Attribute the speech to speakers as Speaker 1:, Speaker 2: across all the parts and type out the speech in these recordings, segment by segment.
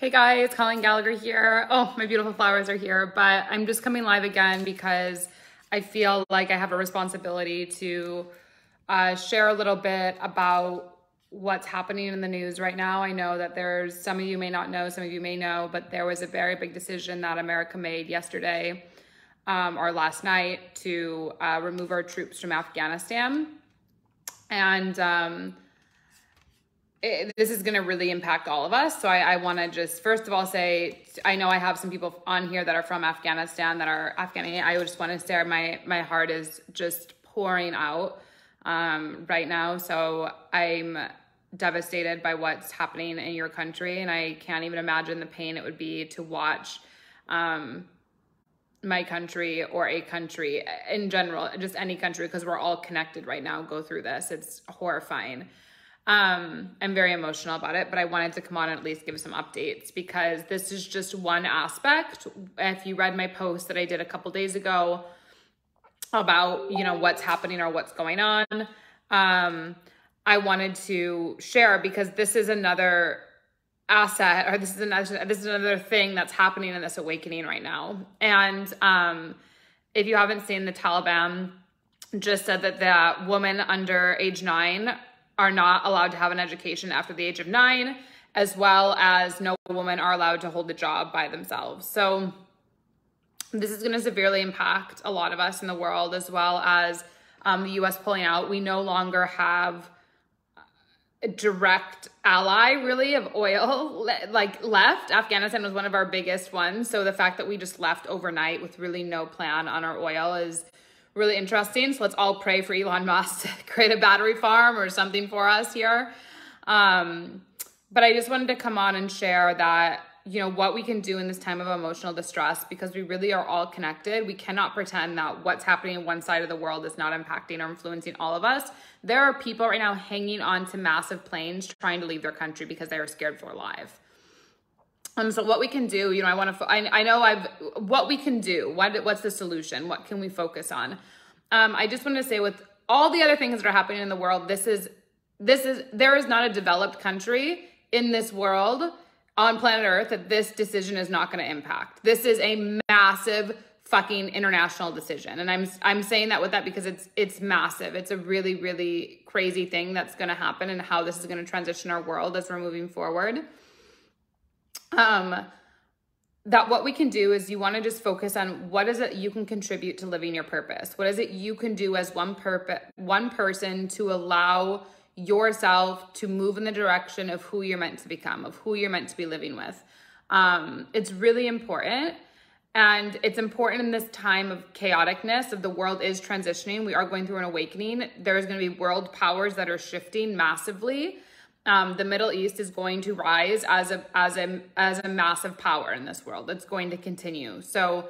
Speaker 1: Hey guys, Colleen Gallagher here. Oh, my beautiful flowers are here, but I'm just coming live again because I feel like I have a responsibility to share a little bit about what's happening in the news right now. I know that there's some of you may not know, some of you may know, but there was a very big decision that America made yesterday or last night to remove our troops from Afghanistan. And this is going to really impact all of us. So I want to just, first of all, say, I know I have some people on here that are from Afghanistan, that are Afghani. I just want to say my heart is just pouring out right now. So I'm devastated by what's happening in your country. And I can't even imagine the pain it would be to watch my country or a country in general, just any country, because we're all connected right now, go through this. It's horrifying. I'm very emotional about it, but I wanted to come on and at least give some updates because this is just one aspect. If you read my post that I did a couple days ago about, what's happening or what's going on, I wanted to share because this is another asset, or this is another thing that's happening in this awakening right now. And if you haven't seen, the Taliban just said that the woman under age 9 are not allowed to have an education after the age of 9, as well as no women are allowed to hold a job by themselves. So this is going to severely impact a lot of us in the world, as well as the US pulling out. We no longer have a direct ally really of oil left. Afghanistan was one of our biggest ones. So the fact that we just left overnight with really no plan on our oil is really interesting. So let's all pray for Elon Musk to create a battery farm or something for us here. But I just wanted to come on and share that, what we can do in this time of emotional distress, because we really are all connected. We cannot pretend that what's happening in one side of the world is not impacting or influencing all of us. There are people right now hanging on to massive planes trying to leave their country because they are scared for their life. So what we can do, what we can do, what's the solution? What can we focus on? I just want to say, with all the other things that are happening in the world, there is not a developed country in this world on planet Earth that this decision is not going to impact. This is a massive fucking international decision. And I'm saying that with that because it's massive. It's a really, really crazy thing that's going to happen, and how this is going to transition our world as we're moving forward. That what we can do is, you want to just focus on what is it you can contribute to living your purpose. What is it you can do as one person to allow yourself to move in the direction of who you're meant to become, of who you're meant to be living with. It's really important. And it's important in this time of chaoticness, of the world is transitioning. We are going through an awakening. There's going to be world powers that are shifting massively. The Middle East is going to rise as a massive power in this world. It's going to continue. So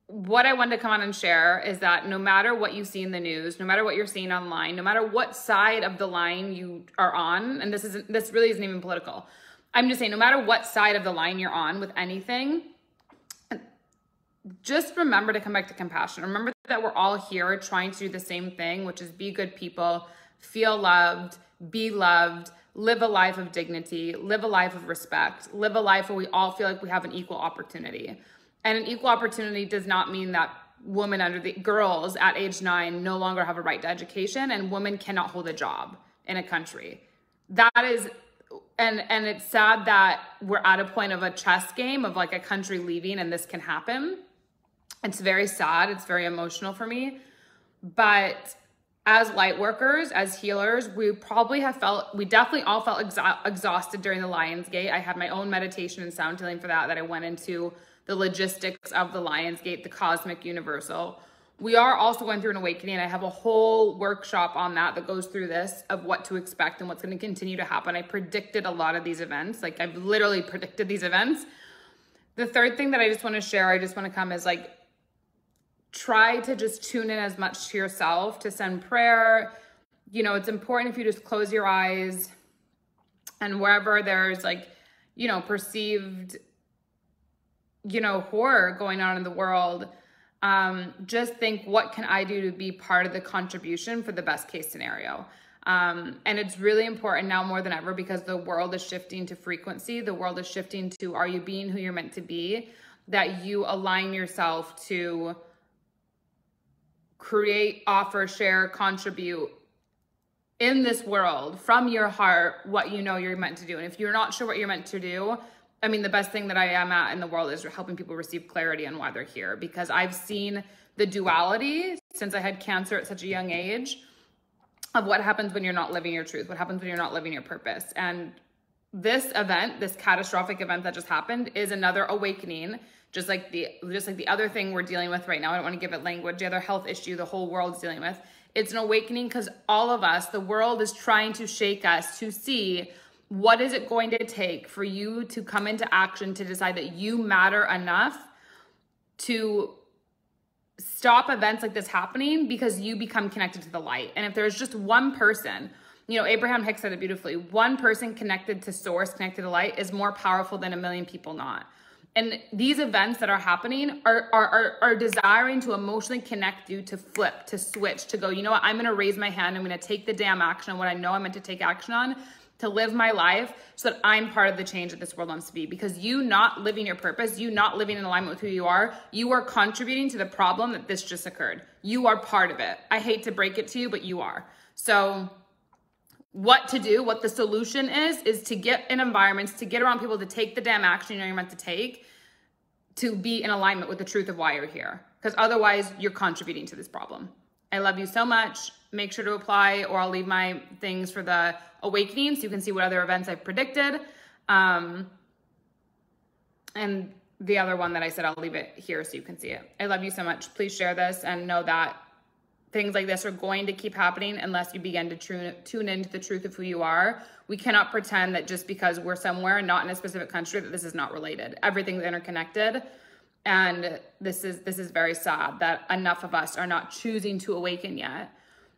Speaker 1: what I wanted to come on and share is that no matter what you see in the news, no matter what you're seeing online, no matter what side of the line you are on, and this really isn't even political. I'm just saying, no matter what side of the line you're on with anything, just remember to come back to compassion. Remember that we're all here trying to do the same thing, which is be good people, feel loved, be loved, live a life of dignity, live a life of respect, live a life where we all feel like we have an equal opportunity. And an equal opportunity does not mean that girls at age 9 no longer have a right to education, and women cannot hold a job in a country. That is, and it's sad that we're at a point of a chess game of like a country leaving, and this can happen. It's very sad. It's very emotional for me. But as light workers, as healers, we definitely all felt exhausted during the Lionsgate. I had my own meditation and sound healing for that I went into the logistics of the Lionsgate, the cosmic universal. We are also going through an awakening. I have a whole workshop on that goes through this, of what to expect and what's going to continue to happen. I predicted a lot of these events. I've literally predicted these events. The third thing that I just want to share, I just want to come is try to just tune in as much to yourself, to send prayer. It's important if you just close your eyes, and wherever there's perceived, horror going on in the world, just think, what can I do to be part of the contribution for the best case scenario? And it's really important now more than ever because the world is shifting to frequency. The world is shifting to, are you being who you're meant to be? That you align yourself to create, offer, share, contribute in this world from your heart what you know you're meant to do. And if you're not sure what you're meant to do, I mean, the best thing that I am at in the world is helping people receive clarity on why they're here, because I've seen the duality since I had cancer at such a young age of what happens when you're not living your truth, what happens when you're not living your purpose. And this event, this catastrophic event that just happened, is another awakening, just like the other thing we're dealing with right now. I don't want to give it language, the other health issue the whole world's dealing with. It's an awakening because all of us, the world is trying to shake us to see what is it going to take for you to come into action, to decide that you matter enough to stop events like this happening because you become connected to the light. And if there's just one person, you know, Abraham Hicks said it beautifully, one person connected to source, connected to light is more powerful than a million people not. And these events that are happening are desiring to emotionally connect you to flip, to switch, to go, you know what, I'm going to raise my hand. I'm going to take the damn action on what I know I'm meant to take action on, to live my life so that I'm part of the change that this world wants to be. Because you not living your purpose, you not living in alignment with who you are contributing to the problem that this just occurred. You are part of it. I hate to break it to you, but you are. So what to do, what the solution is to get in environments, to get around people to take the damn action you know you're meant to take, to be in alignment with the truth of why you're here. Because otherwise you're contributing to this problem. I love you so much. Make sure to apply, or I'll leave my things for the awakening so you can see what other events I've predicted. And the other one that I said, I'll leave it here so you can see it. I love you so much. Please share this and know that things like this are going to keep happening unless you begin to tune into the truth of who you are. We cannot pretend that just because we're somewhere, not in a specific country, that this is not related. Everything's interconnected. And this is very sad that enough of us are not choosing to awaken yet,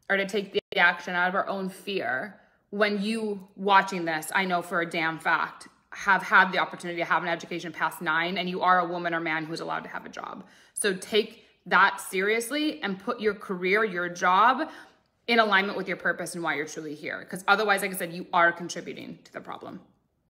Speaker 1: or to take the action out of our own fear. When you watching this, I know for a damn fact, have had the opportunity to have an education past 9, and you are a woman or man who's allowed to have a job. So take that seriously and put your career, your job in alignment with your purpose and why you're truly here. Because otherwise, like I said, you are contributing to the problem.